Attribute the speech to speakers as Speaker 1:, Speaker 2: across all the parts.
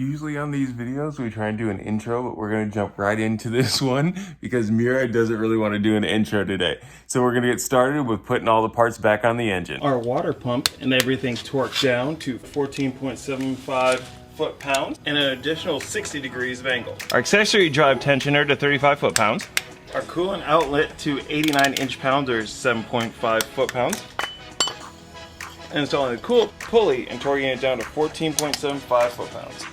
Speaker 1: Usually on these videos, we try and do an intro, but we're going to jump right into this one because Mira doesn't really want to do an intro today. So we're going to get started with putting all the parts back on the engine. Our water pump and everything's torqued down to 14.75 foot-pounds and an additional 60 degrees of angle. Our accessory drive tensioner to 35 foot-pounds. Our coolant outlet to 89 inch-pounds or 7.5 foot-pounds. And installing the coolant pulley and torquing it down to 14.75 foot-pounds.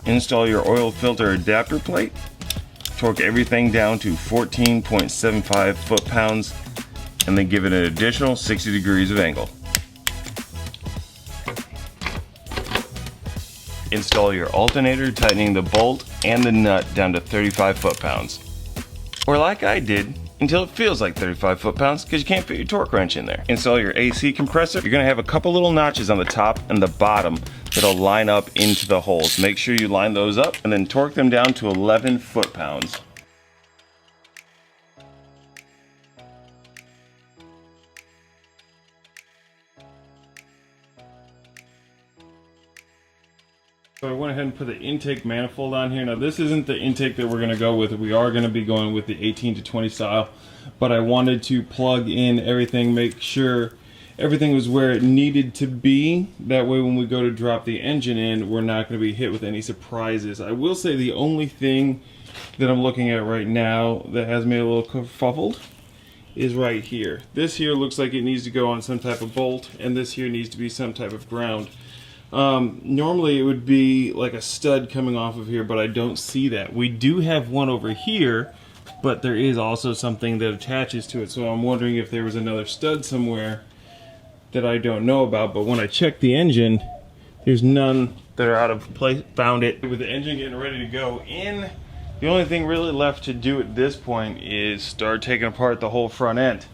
Speaker 1: Install your oil filter adapter plate. Torque everything down to 14.75 foot-pounds and then give it an additional 60 degrees of angle. Install your alternator, tightening the bolt and the nut down to 35 foot-pounds. Or like I did, until it feels like 35 foot-pounds because you can't fit your torque wrench in there. Install your AC compressor. You're going to have a couple little notches on the top and the bottom that'll line up into the holes. Make sure you line those up and then torque them down to 11 foot-pounds. So I went ahead and put the intake manifold on here. Now this isn't the intake that we're going to go with. We are going to be going with the 18 to 20 style, but I wanted to plug in everything, make sure everything was where it needed to be. That way when we go to drop the engine in, we're not going to be hit with any surprises. I will say the only thing that I'm looking at right now that has me a little kerfuffled is right here. This here looks like it needs to go on some type of bolt, and this here needs to be some type of ground. Normally it would be like a stud coming off of here, but I don't see that. We do have one over here, but there is also something that attaches to it, so I'm wondering if there was another stud somewhere that I don't know about. But when I checked the engine, there's none that are out of place. Found it. With the engine getting ready to go in, the only thing really left to do at this point is start taking apart the whole front end.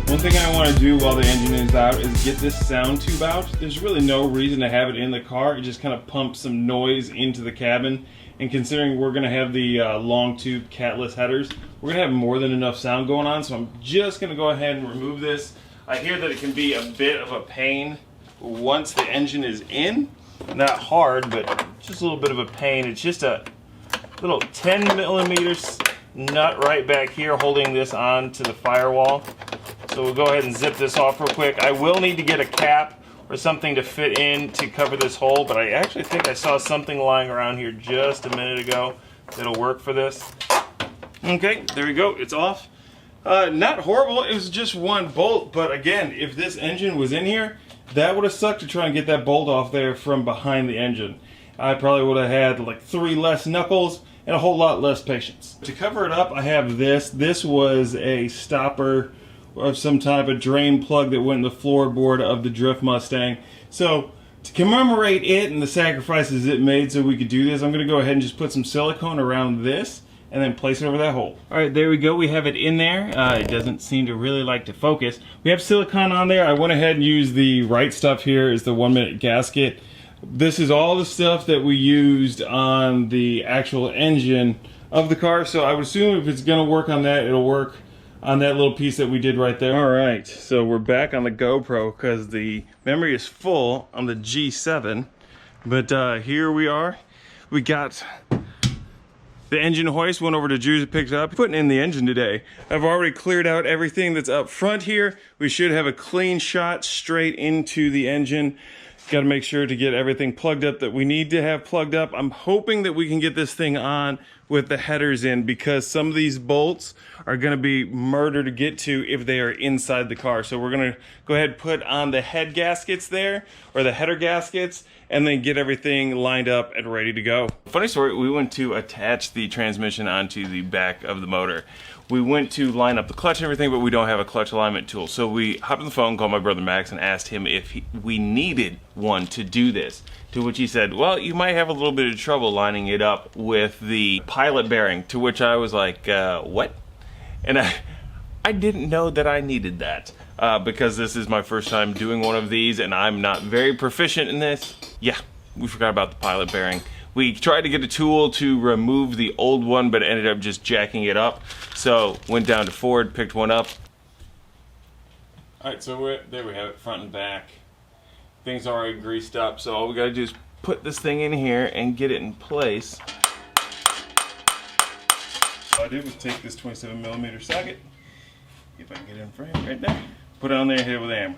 Speaker 1: One thing I want to do while the engine is out is get this sound tube out. There's really no reason to have it in the car. It just kind of pumps some noise into the cabin. And considering we're going to have the long tube catless headers, we're going to have more than enough sound going on. So I'm just going to go ahead and remove this. I hear that it can be a bit of a pain once the engine is in. Not hard, but just a little bit of a pain. It's just a little 10 millimeters nut right back here holding this on to the firewall. So we'll go ahead and zip this off real quick. I will need to get a cap or something to fit in to cover this hole, but I actually think I saw something lying around here just a minute ago that'll work for this. Okay, there we go, it's off. Not horrible, it was just one bolt, but again, if this engine was in here, that would have sucked to try and get that bolt off there from behind the engine. I probably would have had like 3 less knuckles and a whole lot less patience. To cover it up, I have this. This was a stopper of some type of drain plug that went in the floorboard of the Drift Mustang. So to commemorate it and the sacrifices it made so we could do this, I'm going to go ahead and just put some silicone around this and then place it over that hole. Alright, there we go. We have it in there. It doesn't seem to really like to focus. We have silicone on there. I went ahead and used the right stuff here is the 1-minute gasket. This is all the stuff that we used on the actual engine of the car, so I would assume if it's going to work on that, it'll work on that little piece that we did right there. Alright, so we're back on the GoPro because the memory is full on the G7. But here we are. We got The engine hoist went over to Drew's and picked it up. Putting in the engine today. I've already cleared out everything that's up front here. We should have a clean shot straight into the engine. Got to make sure to get everything plugged up that we need to have plugged up. I'm hoping that we can get this thing on with the headers in, because some of these bolts are going to be murder to get to if they are inside the car. So we're going to go ahead and put on the head gaskets there, or the header gaskets, and then get everything lined up and ready to go. Funny story, we went to attach the transmission onto the back of the motor. We went to line up the clutch and everything, but we don't have a clutch alignment tool. So we hopped on the phone, called my brother Max, and asked him if we needed one to do this. To which he said, well, you might have a little bit of trouble lining it up with the pilot bearing. To which I was like, what? And I didn't know that I needed that, because this is my first time doing one of these, and I'm not very proficient in this. Yeah, we forgot about the pilot bearing. We tried to get a tool to remove the old one, but ended up just jacking it up. So went down to Ford, picked one up. All right, so there we have it, front and back. Things are already greased up, so all we gotta do is put this thing in here and get it in place. All I did was take this 27mm socket, if I can get it in frame right there, put it on there and hit it with a hammer.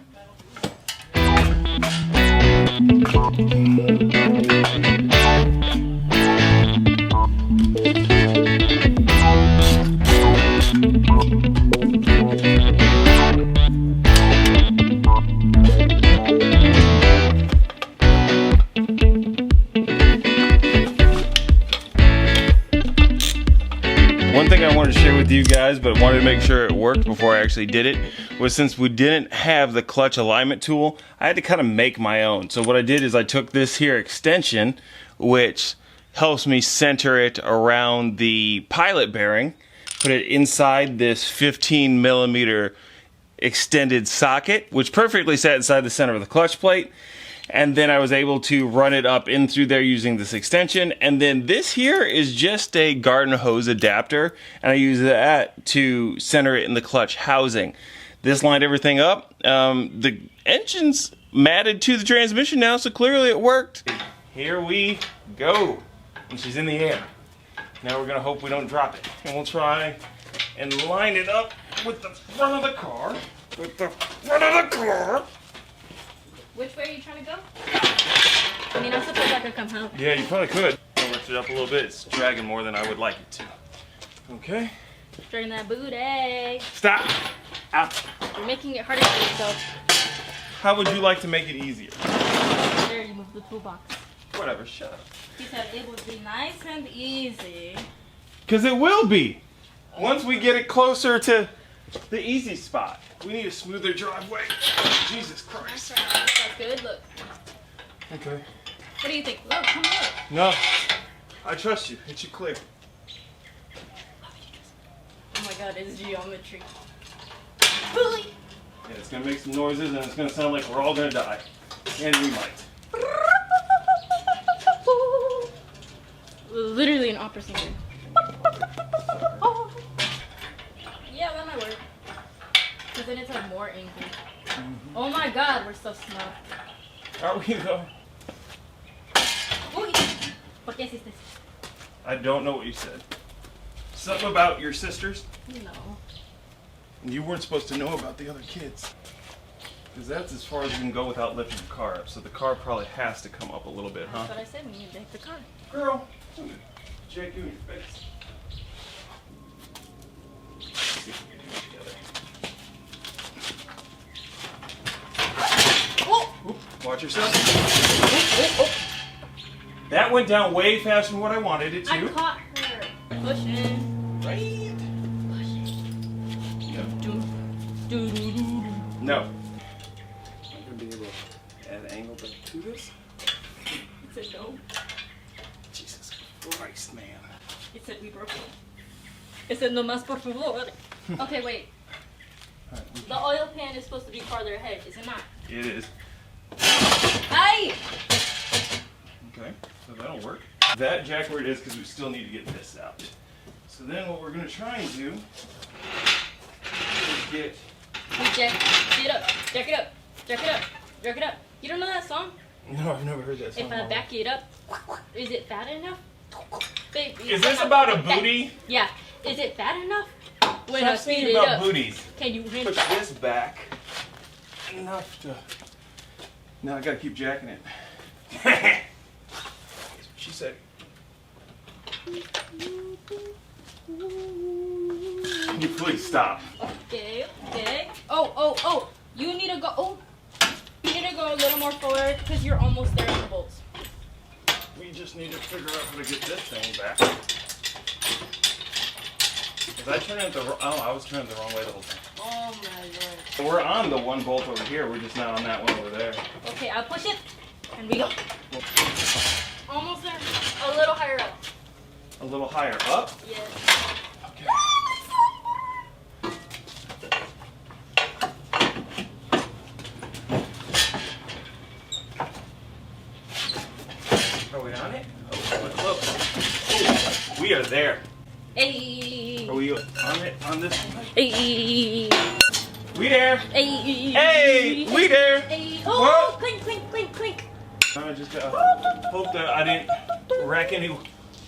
Speaker 1: One thing I wanted to share with you guys, but wanted to make sure it worked before I actually did it, was since we didn't have the clutch alignment tool, I had to kind of make my own. So what I did is I took this here extension, which helps me center it around the pilot bearing, put it inside this 15mm extended socket, which perfectly sat inside the center of the clutch plate. And then I was able to run it up in through there using this extension. And then this here is just a garden hose adapter, and I use that to center it in the clutch housing. This lined everything up. The engine's matted to the transmission now, so clearly it worked. Here we go. And she's in the air. Now we're gonna hope we don't drop it. And we'll try and line it up with the front of the car.
Speaker 2: Which way are you trying to go? I mean, I suppose I could come home.
Speaker 1: Yeah, you probably could. I'll lift it up a little bit. It's dragging more than I would like it to. Okay.
Speaker 2: Dragging that booty.
Speaker 1: Stop. Out.
Speaker 2: You're making it harder for yourself.
Speaker 1: How would you like to make it easier?
Speaker 2: There, you move the toolbox.
Speaker 1: Whatever, shut up.
Speaker 2: He said it would be nice and easy.
Speaker 1: Because it will be. Once we get it closer to the easy spot. We need a smoother driveway. Jesus Christ.
Speaker 2: That's good, look.
Speaker 1: Okay.
Speaker 2: What do you think? Look, come look.
Speaker 1: No. I trust you. It should clear.
Speaker 2: Oh my god, it's geometry. Bully!
Speaker 1: Yeah, it's going to make some noises and it's going to sound like we're all going to die. And we might.
Speaker 2: Literally an opera singer. Yeah, that might work. Because then it's like more angry. Oh my god, we're so smart.
Speaker 1: Are we though?
Speaker 2: Uy, ¿por qué hiciste eso?
Speaker 1: I don't know what you said. Something about your sisters?
Speaker 2: No.
Speaker 1: You weren't supposed to know about the other kids. Because that's as far as you can go without lifting the car up. So the car probably has to come up a little bit, huh?
Speaker 2: That's what I said, we need to hit the car.
Speaker 1: Girl, I'm gonna jack you in your face. Let's see if we can do it together. Oop, watch yourself. Oop. That went down way faster than what I wanted it to.
Speaker 2: I caught her. Pushing.
Speaker 1: Right.
Speaker 2: Pushing.
Speaker 1: No. I'm gonna be able to add angle to this.
Speaker 2: It said no.
Speaker 1: Jesus Christ, man.
Speaker 2: It said we broke it. It said no más por favor. Okay, wait.
Speaker 1: Right.
Speaker 2: The oil pan is supposed to be farther ahead, is it not?
Speaker 1: It is.
Speaker 2: Hey!
Speaker 1: Okay, so that'll work. That jack where it is because we still need to get this out. So then what we're gonna try and do is get.
Speaker 2: Hey, jack it up, jack it up, jack it up, jack it up. You don't know that song?
Speaker 1: No, I've never heard that song.
Speaker 2: If I back it up, is it fat enough? Baby,
Speaker 1: Is this about a booty?
Speaker 2: Yeah. Is it fat enough? When
Speaker 1: Stop
Speaker 2: I speed
Speaker 1: thinking
Speaker 2: it
Speaker 1: about
Speaker 2: up.
Speaker 1: booties.
Speaker 2: Can you handle
Speaker 1: Put this back. Enough to. Now I gotta keep jacking it. That's what she said. Can you please stop?
Speaker 2: Okay, okay. Oh. You need to go. Oh, you need to go a little more forward because you're almost there in the bolts.
Speaker 1: We just need to figure out how to get this thing back. Was I turning it the wrong? Oh, I was turning it the wrong way the whole time.
Speaker 2: Oh my lord.
Speaker 1: We're on the one bolt over here. We're just not on that one over there.
Speaker 2: Okay, I'll push it, and we go. Almost there. A little higher up.
Speaker 1: A little higher up.
Speaker 2: Yes.
Speaker 1: Okay. Are we on it? Oh, look. Oh, we are there.
Speaker 2: Hey.
Speaker 1: Are we on it? On this one?
Speaker 2: Hey.
Speaker 1: We there.
Speaker 2: Hey.
Speaker 1: Hey, we there.
Speaker 2: Hey.
Speaker 1: Whoa.
Speaker 2: Oh, clink.
Speaker 1: I just hope that I didn't wreck any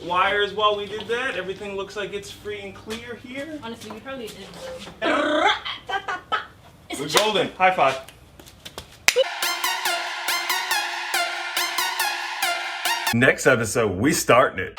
Speaker 1: wires while we did that. Everything looks like it's free and clear here.
Speaker 2: Honestly, we probably did though.
Speaker 1: We're golden. High five. Next episode, we starting it.